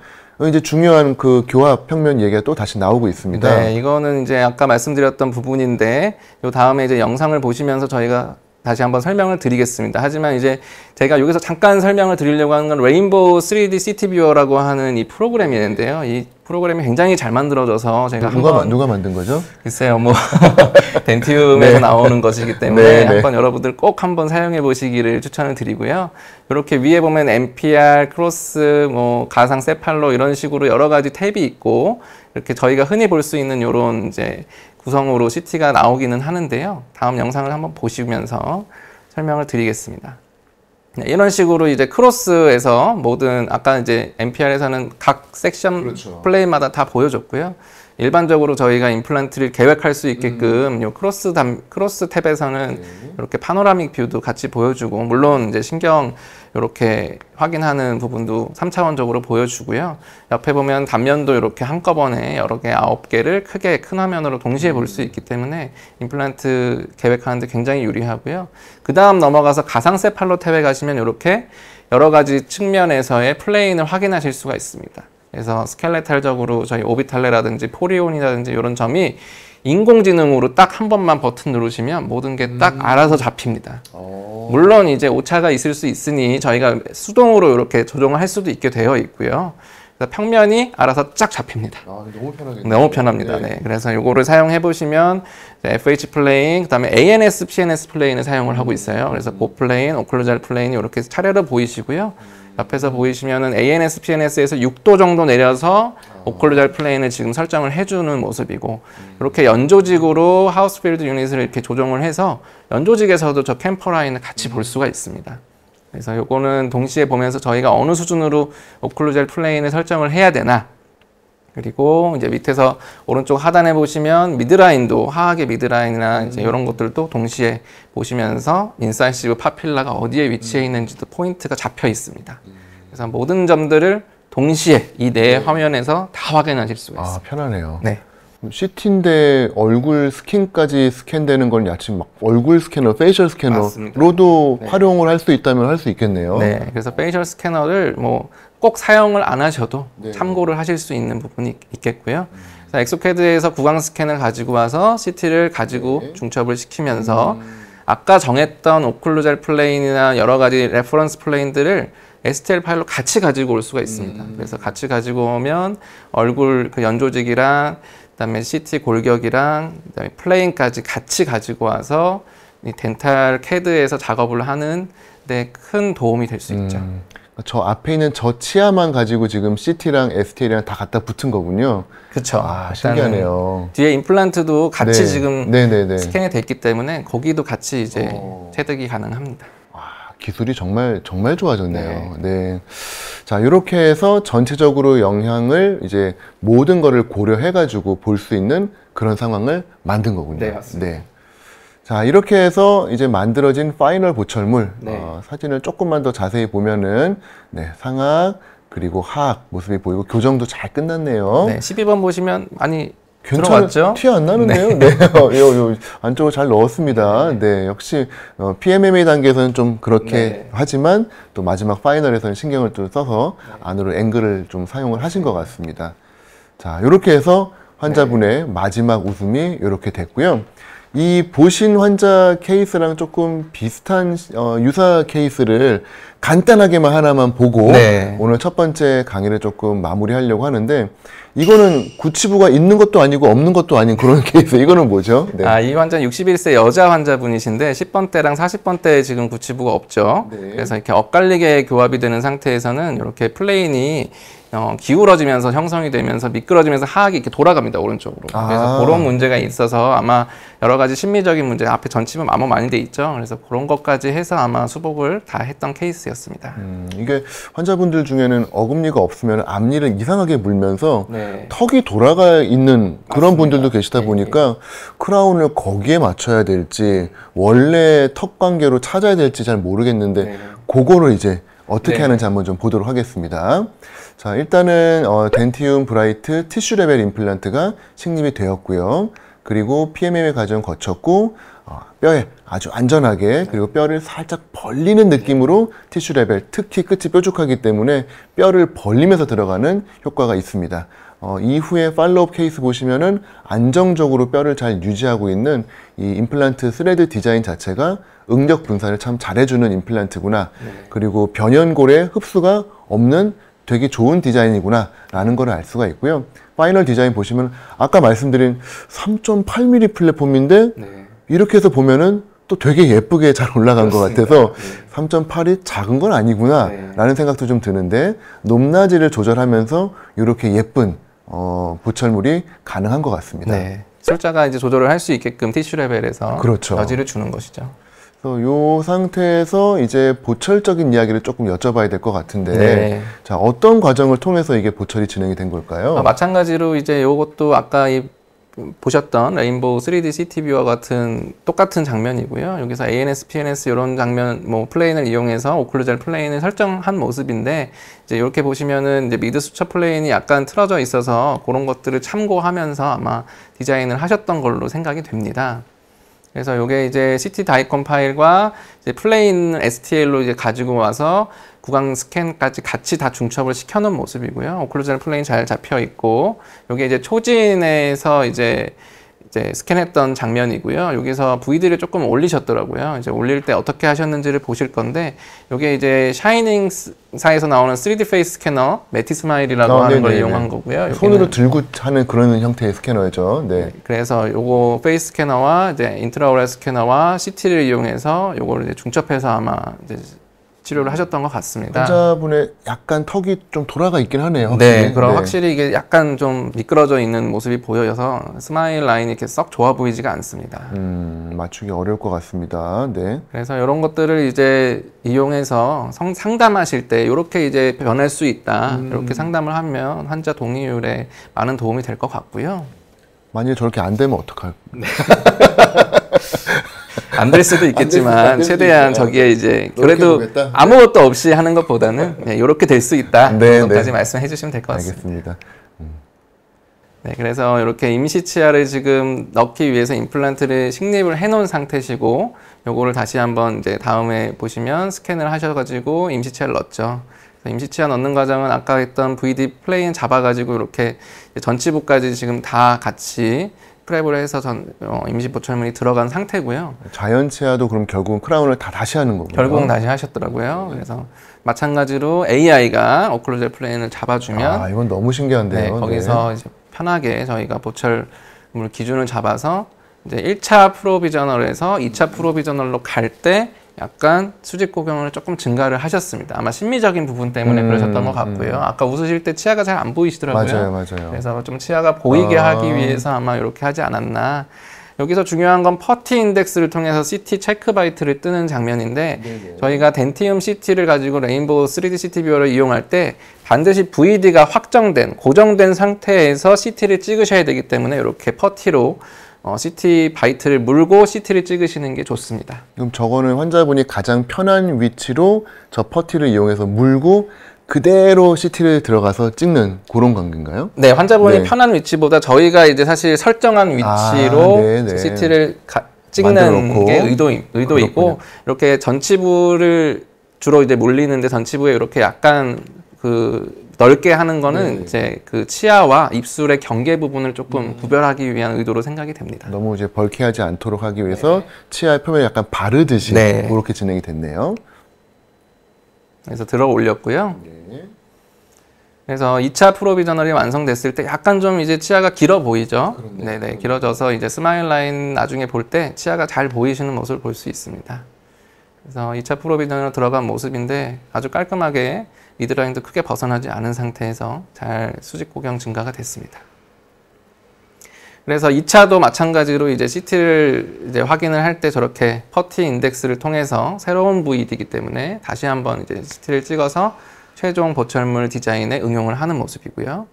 이제 중요한 그 교합 평면 얘기가 또 다시 나오고 있습니다. 네, 이거는 이제 아까 말씀드렸던 부분인데, 요 다음에 이제 영상을 보시면서 저희가 다시 한번 설명을 드리겠습니다. 하지만 이제 제가 여기서 잠깐 설명을 드리려고 하는 건 레인보우 3D 시티 뷰어라고 하는 이 프로그램이 있는데요. 이 프로그램이 굉장히 잘 만들어져서 제가 누가 만든 거죠? 글쎄요, 뭐 덴티움에서 나오는 것이기 때문에 한번 여러분들 꼭 한번 사용해 보시기를 추천을 드리고요. 이렇게 위에 보면 NPR, 크로스, 뭐 가상 세팔로 이런 식으로 여러 가지 탭이 있고, 이렇게 저희가 흔히 볼 수 있는 요런 이제 구성으로 CT가 나오기는 하는데요. 다음 영상을 한번 보시면서 설명을 드리겠습니다. 네, 이런 식으로 이제 크로스에서 모든 아까 이제 MPR에서는 각 섹션 그렇죠. 플레이마다 다 보여줬고요. 일반적으로 저희가 임플란트를 계획할 수 있게끔 요 크로스 탭에서는 이렇게 파노라믹 뷰도 같이 보여주고, 물론 이제 신경 이렇게 확인하는 부분도 3차원적으로 보여주고요. 옆에 보면 단면도 이렇게 한꺼번에 여러 개 9개를 크게 큰 화면으로 동시에 볼 수 있기 때문에 임플란트 계획하는데 굉장히 유리하고요. 그 다음 넘어가서 가상세팔로 탭에 가시면 이렇게 여러 가지 측면에서의 플레인을 확인하실 수가 있습니다. 그래서 스켈레탈적으로 저희 오비탈레라든지 포리온이라든지 이런 점이 인공지능으로 딱 한 번만 버튼 누르시면 모든 게 딱 알아서 잡힙니다. 물론 이제 오차가 있을 수 있으니 저희가 수동으로 이렇게 조정을 할 수도 있게 되어 있고요. 그래서 평면이 알아서 쫙 잡힙니다. 너무 편하겠네요. 너무 편합니다. 네. 그래서 이거를 사용해 보시면 FH 플레인, 그다음에 ANS, PNS 플레인을 사용을 하고 있어요. 그래서 고 플레인, 오클루잘 플레인이 이렇게 차례로 보이시고요. 옆에서 보이시면은 ANS, PNS에서 6도 정도 내려서 오클루잘 플레인을 지금 설정을 해주는 모습이고, 이렇게 연조직으로 하우스필드 유닛을 이렇게 조정을 해서 연조직에서도 저 캠퍼 라인을 같이 볼 수가 있습니다. 그래서 요거는 동시에 보면서 저희가 어느 수준으로 오클루잘 플레인을 설정을 해야 되나, 그리고 이제 밑에서 오른쪽 하단에 보시면 미드라인도, 하악의 미드라인이나 이제 이런 것들도 동시에 보시면서 인사이시브 파필라가 어디에 위치해 있는지도 포인트가 잡혀 있습니다. 그래서 모든 점들을 동시에 이 네 화면에서 다 확인하실 수가 있습니다. 편하네요. 네. CT인데 얼굴 스캔까지 스캔되는 건 야채 막 얼굴 스캐너, 페이셜 스캐너로도 맞습니다. 네. 활용을 할 수 있다면 할 수 있겠네요. 네. 그래서 페이셜 스캐너를 뭐 꼭 사용을 안 하셔도 참고를 하실 수 있는 부분이 있겠고요. 그래서 엑소캐드에서 구강 스캔을 가지고 와서 CT를 가지고 중첩을 시키면서 아까 정했던 오클루잘 플레인이나 여러 가지 레퍼런스 플레인들을 STL 파일로 같이 가지고 올 수가 있습니다. 그래서 같이 가지고 오면 얼굴 그 연조직이랑 그다음에 CT 골격이랑 그다음에 플레인까지 같이 가지고 와서 이 덴탈 캐드에서 작업을 하는 데 큰 도움이 될 수 있죠. 저 앞에 있는 저 치아만 가지고 지금 CT랑 STL이랑 다 갖다 붙은 거군요. 그렇죠. 신기하네요. 뒤에 임플란트도 같이 지금 네네네. 스캔이 돼 있기 때문에 거기도 같이 이제 체득이 가능합니다. 기술이 정말 좋아졌네요. 네. 자, 이렇게 해서 전체적으로 영향을 이제 모든 거를 고려해가지고 볼 수 있는 그런 상황을 만든 거군요. 네, 맞습니다. 네. 자, 이렇게 해서 이제 만들어진 파이널 보철물 사진을 조금만 더 자세히 보면은 상악 그리고 하악 모습이 보이고 교정도 잘 끝났네요. 네, 12번 보시면 많이 괜찮죠? 들어갔죠? 티 안 나는데요? 네. 요 안쪽으로 잘 넣었습니다. 네. 역시 PMMA 단계에서는 좀 그렇게 하지만 또 마지막 파이널에서는 신경을 좀 써서 안으로 앵글을 좀 사용을 하신 것 같습니다. 자, 이렇게 해서 환자분의 마지막 웃음이 이렇게 됐고요. 이 보신 환자 케이스랑 조금 비슷한 유사 케이스를 간단하게만 하나만 보고 오늘 첫 번째 강의를 조금 마무리하려고 하는데, 이거는 구치부가 있는 것도 아니고 없는 것도 아닌 그런 케이스. 이거는 뭐죠? 네. 이 환자는 61세 여자 환자분이신데 10번대랑 40번대에 지금 구치부가 없죠. 그래서 이렇게 엇갈리게 교합이 되는 상태에서는 이렇게 플레인이 기울어지면서 형성이 되면서 미끄러지면서 하악이 이렇게 돌아갑니다, 오른쪽으로. 그래서 그런 문제가 있어서 아마 여러 가지 심리적인 문제, 앞에 전치면 아마 많이 돼 있죠. 그래서 그런 것까지 해서 아마 수복을 다 했던 케이스였습니다. 이게 환자분들 중에는 어금니가 없으면 앞니를 이상하게 물면서 턱이 돌아가 있는 그런 분들도 계시다 보니까 크라운을 거기에 맞춰야 될지 원래 턱 관계로 찾아야 될지 잘 모르겠는데 그거를 이제 어떻게 하는지 한번 좀 보도록 하겠습니다. 자, 일단은 덴티움 브라이트 티슈 레벨 임플란트가 식립이 되었고요. 그리고 PMMA 과정 거쳤고 뼈에 아주 안전하게, 그리고 뼈를 살짝 벌리는 느낌으로 티슈 레벨, 특히 끝이 뾰족하기 때문에 뼈를 벌리면서 들어가는 효과가 있습니다. 이후에 팔로업 케이스 보시면은 안정적으로 뼈를 잘 유지하고 있는 이 임플란트 스레드 디자인 자체가 응력 분산을 참 잘해주는 임플란트구나. 그리고 변연골에 흡수가 없는 되게 좋은 디자인이구나 라는 걸 알 수가 있고요. 파이널 디자인 보시면 아까 말씀드린 3.8mm 플랫폼인데 이렇게 해서 보면은 또 되게 예쁘게 잘 올라간 것 같아서 3.8이 작은 건 아니구나 라는 생각도 좀 드는데, 높낮이를 조절하면서 이렇게 예쁜 보철물이 가능한 것 같습니다. sul자가 이제 조절을 할 수 있게끔 티슈 레벨에서 여지를 주는 것이죠. 그래서 요 상태에서 이제 보철적인 이야기를 조금 여쭤봐야 될 것 같은데, 네. 자, 어떤 과정을 통해서 이게 보철이 진행이 된 걸까요? 마찬가지로 이제 요것도 아까 보셨던 레인보우 3D 시티 뷰와 같은 똑같은 장면이고요. 여기서 ANS, PNS 이런 장면, 뭐 플레인을 이용해서 오클루전 플레인을 설정한 모습인데, 이제 이렇게 보시면은 이제 미드 수처 플레인이 약간 틀어져 있어서 그런 것들을 참고하면서 아마 디자인을 하셨던 걸로 생각이 됩니다. 그래서 요게 이제 CT 다이콘 파일과 이제 플레인 STL로 이제 가지고 와서 구강 스캔까지 같이 다 중첩을 시켜놓은 모습이고요. 오클루전 플레인 잘 잡혀 있고, 요게 이제 초진에서 이제 스캔했던 장면이고요. 여기서 VD를 조금 올리셨더라고요. 이제 올릴 때 어떻게 하셨는지를 보실 건데, 요게 이제 샤이닝사에서 나오는 3D 페이스 스캐너, 메티스마일이라고 하는 걸 이용한 거고요. 손으로 들고 하는 그런 형태의 스캐너죠. 네. 그래서 요거 페이스 스캐너와 이제 인트라오럴 스캐너와 CT를 이용해서 요거를 이제 중첩해서 아마 이제 치료를 하셨던 것 같습니다. 환자분의 약간 턱이 좀 돌아가 있긴 하네요. 네, 그럼 확실히 이게 약간 좀 미끄러져 있는 모습이 보여서 스마일 라인이 이렇게 썩 좋아 보이지가 않습니다. 맞추기 어려울 것 같습니다. 네. 그래서 이런 것들을 이제 이용해서 상담하실 때 이렇게 이제 변할 수 있다. 이렇게 상담을 하면 환자 동의율에 많은 도움이 될 것 같고요. 만약에 저렇게 안 되면 어떡할까요? 안 될 수도 있겠지만 안 될 수도 최대한 있어요. 저기에 이제 그래도 보겠다? 아무것도 없이 하는 것보다는 네, 이렇게 될 수 있다. 네, 정도까지 네. 말씀해 주시면 될 것 같습니다. 알겠습니다. 네, 그래서 이렇게 임시 치아를 지금 넣기 위해서 임플란트를 식립을 해놓은 상태시고, 요거를 다시 한번 이제 다음에 보시면 스캔을 하셔가지고 임시 치아를 넣었죠. 임시 치아 넣는 과정은 아까 했던 VD 플레인 잡아가지고 이렇게 전치부까지 지금 다 같이 프랩을 해서 임시 보철물이 들어간 상태고요. 자연 치아도 그럼 결국은 크라운을 다 다시 하는 거고요. 결국은 다시 하셨더라고요. 그래서 마찬가지로 AI가 오클루젤 플레인을 잡아주면, 아, 이건 너무 신기한데요. 네, 거기서 이제 편하게 저희가 보철물 기준을 잡아서 이제 1차 프로비저널에서 2차 프로비저널로 갈 때 약간 수직 고경을 조금 증가를 하셨습니다. 아마 심미적인 부분 때문에 그러셨던 것 같고요. 아까 웃으실 때 치아가 잘 안 보이시더라고요. 맞아요. 그래서 좀 치아가 보이게 하기 위해서 아마 이렇게 하지 않았나. 여기서 중요한 건 퍼티 인덱스를 통해서 CT 체크 바이트를 뜨는 장면인데, 네네. 저희가 덴티움 CT를 가지고 레인보우 3D CT 뷰어를 이용할 때 반드시 VD가 확정된, 고정된 상태에서 CT를 찍으셔야 되기 때문에 이렇게 퍼티로 CT 바이트를 물고 CT를 찍으시는 게 좋습니다. 그럼 저거는 환자분이 가장 편한 위치로 저 퍼티를 이용해서 물고 그대로 CT를 들어가서 찍는 그런 관계인가요? 네, 환자분이 네. 편한 위치보다 저희가 이제 사실 설정한 위치로 네네. CT를 찍는 만들어놓고. 게 의도이고, 그렇군요. 이렇게 전치부를 주로 이제 물리는데 전치부에 이렇게 약간 넓게 하는 거는 네네. 이제 그 치아와 입술의 경계 부분을 조금 구별하기 위한 의도로 생각이 됩니다. 너무 이제 벌케하지 않도록 하기 위해서 치아의 표면을 약간 바르듯이 네. 그렇게 진행이 됐네요. 그래서 들어 올렸고요. 네. 그래서 2차 프로비저널이 완성됐을 때 약간 좀 이제 치아가 길어 보이죠? 그렇네요. 네네. 길어져서 이제 스마일 라인 나중에 볼 때 치아가 잘 보이시는 모습을 볼 수 있습니다. 그래서 2차 프로비저널 들어간 모습인데 아주 깔끔하게 미드라인도 크게 벗어나지 않은 상태에서 잘 수직 고경 증가가 됐습니다. 그래서 2차도 마찬가지로 이제 CT를 이제 확인을 할 때 저렇게 퍼티 인덱스를 통해서 새로운 VD이기 때문에 다시 한번 이제 CT를 찍어서 최종 보철물 디자인에 응용을 하는 모습이고요.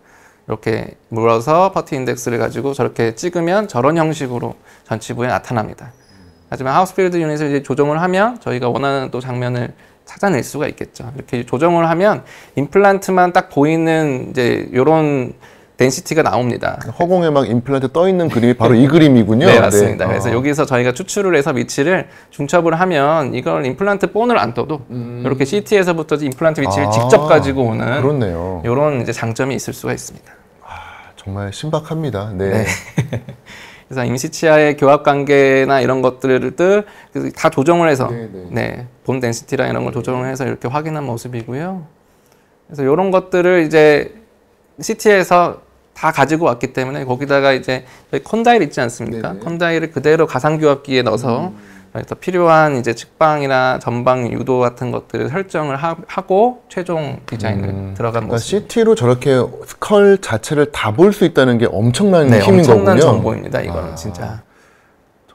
이렇게 물어서 퍼티 인덱스를 가지고 저렇게 찍으면 저런 형식으로 전치부에 나타납니다. 하지만 하우스필드 유닛을 이제 조정을 하면 저희가 원하는 또 장면을 찾아낼 수가 있겠죠. 이렇게 조정을 하면 임플란트만 딱 보이는 이제 이런 덴시티가 나옵니다. 허공에 막 임플란트 떠 있는 그림이 바로 이 그림이군요. 네, 맞습니다. 네. 그래서 여기서 저희가 추출을 해서 위치를 중첩을 하면 이걸 임플란트 본을 안 떠도 이렇게 CT에서부터 임플란트 위치를 직접 가지고 오는 그렇네요. 이런 이제 장점이 있을 수가 있습니다. 정말 신박합니다. 네. 네. 그래서 임시 치아의 교합 관계나 이런 것들을 다 조정을 해서 본 덴시티랑 이런 걸 조정을 해서 이렇게 확인한 모습이고요. 그래서 이런 것들을 이제 CT에서 다 가지고 왔기 때문에 거기다가 이제 콘다일 있지 않습니까? 네네. 콘다일을 그대로 가상교합기에 넣어서 더 필요한 이제 측방이나 전방 유도 같은 것들을 설정을 하고 최종 디자인을 들어간 그러니까 모습. CT로 저렇게 스컬 자체를 다 볼 수 있다는 게 엄청난 네, 힘인 엄청난 거군요. 정보입니다. 이거는 진짜.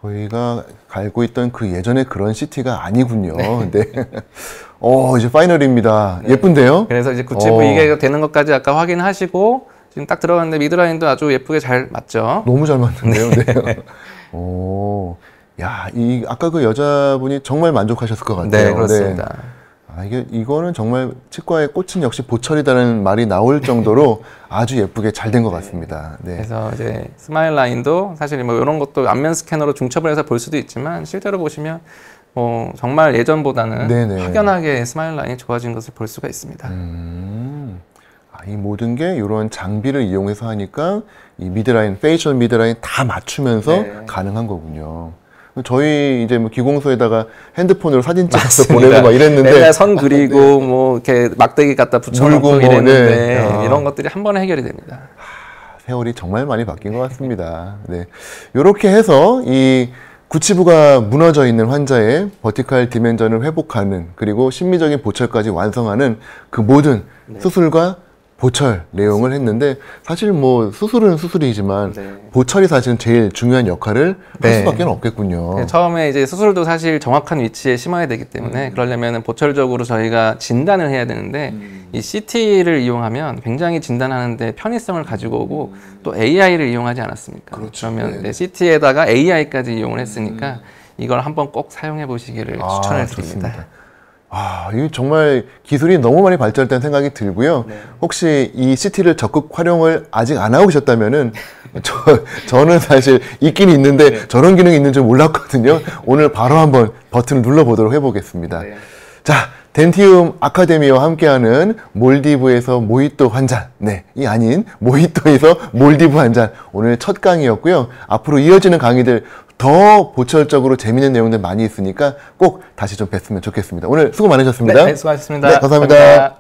저희가 알고 있던 그 예전에 그런 CT가 아니군요. 네. 이제 파이널입니다. 예쁜데요? 그래서 이제 구치부 이게 되는 것까지 아까 확인하시고 지금 딱 들어갔는데 미드라인도 아주 예쁘게 잘 맞죠. 너무 잘 맞는데요. 네. 야, 아까 그 여자분이 정말 만족하셨을 것 같아요. 네, 그렇습니다. 이거는 정말 치과의 꽃은 역시 보철이다라는 말이 나올 정도로 아주 예쁘게 잘 된 것 같습니다. 네. 그래서 이제 스마일 라인도 사실 뭐 이런 것도 안면 스캐너로 중첩을 해서 볼 수도 있지만 실제로 보시면 정말 예전보다는 네네. 확연하게 스마일 라인이 좋아진 것을 볼 수가 있습니다. 이 모든 게 이런 장비를 이용해서 하니까 이 미드라인, 페이셜 미드라인 다 맞추면서 네. 가능한 거군요. 저희 이제 뭐 기공소에다가 핸드폰으로 사진 찍어서 맞습니다. 보내고 막 이랬는데 맨날 선 그리고 뭐 이렇게 막대기 갖다 붙여놓고 물고 이랬는데 이런 것들이 한 번에 해결이 됩니다. 세월이 정말 많이 바뀐 것 같습니다. 네, 이렇게 해서 이 구치부가 무너져 있는 환자의 버티칼 디멘전을 회복하는 그리고 심미적인 보철까지 완성하는 그 모든 수술과 보철 내용을 했는데 사실 뭐 수술은 수술이지만 보철이 사실은 제일 중요한 역할을 할 수밖에 없겠군요. 처음에 이제 수술도 사실 정확한 위치에 심어야 되기 때문에 그러려면 보철적으로 저희가 진단을 해야 되는데 이 CT를 이용하면 굉장히 진단하는데 편의성을 가지고 오고 또 AI를 이용하지 않았습니까? 그렇죠. 그러면 CT에다가 AI까지 이용을 했으니까 이걸 한번 꼭 사용해 보시기를 추천을 드립니다. 이거 정말 기술이 너무 많이 발전했다는 생각이 들고요. 혹시 이 CT를 적극 활용을 아직 안 하고 계셨다면은, 저는 사실 있긴 있는데 저런 기능이 있는 줄 몰랐거든요. 오늘 바로 한번 버튼을 눌러보도록 해보겠습니다. 자, 덴티움 아카데미와 함께하는 몰디브에서 모히또 한 잔. 이 아닌 모히또에서 몰디브 한 잔. 오늘 첫 강의였고요. 앞으로 이어지는 강의들 더 보철적으로 재미있는 내용들 많이 있으니까 꼭 다시 좀 뵀으면 좋겠습니다. 오늘 수고 많으셨습니다. 네, 수고하셨습니다. 네, 감사합니다.